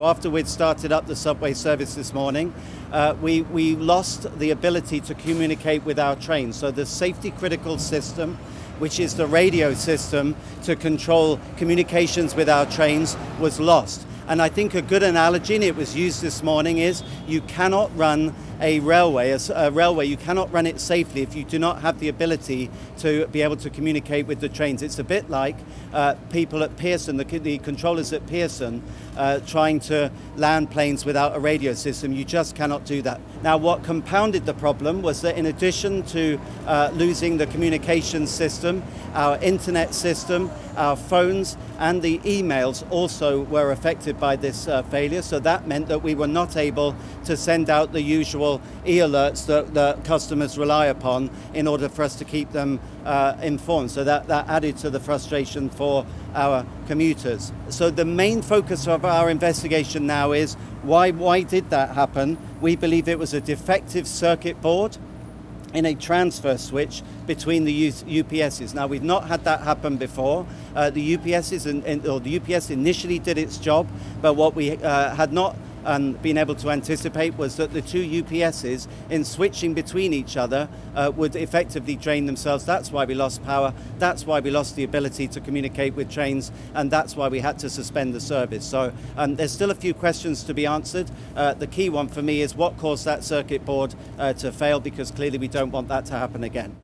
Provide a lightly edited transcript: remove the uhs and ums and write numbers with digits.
After we'd started up the subway service this morning, we lost the ability to communicate with our trains. So the safety critical system, which is the radio system to control communications with our trains, was lost. And I think a good analogy, and it was used this morning, is you cannot run a railway, you cannot run it safely if you do not have the ability to be able to communicate with the trains. It's a bit like people at Pearson, the controllers at Pearson, trying to land planes without a radio system. You just cannot do that. Now, what compounded the problem was that in addition to losing the communication system, our internet system, our phones and the emails also were affected by this failure. So that meant that we were not able to send out the usual e-alerts that customers rely upon in order for us to keep them informed. So that added to the frustration for our commuters. So the main focus of our investigation now is why did that happen? We believe it was a defective circuit board in a transfer switch between the UPSs. Now, we've not had that happen before. The UPS initially did its job, but what we had not been able to anticipate was that the two UPSs, in switching between each other, would effectively drain themselves. That's why we lost power. That's why we lost the ability to communicate with trains, and that's why we had to suspend the service. So there's still a few questions to be answered. The key one for me is what caused that circuit board to fail, because clearly we don't want that to happen again.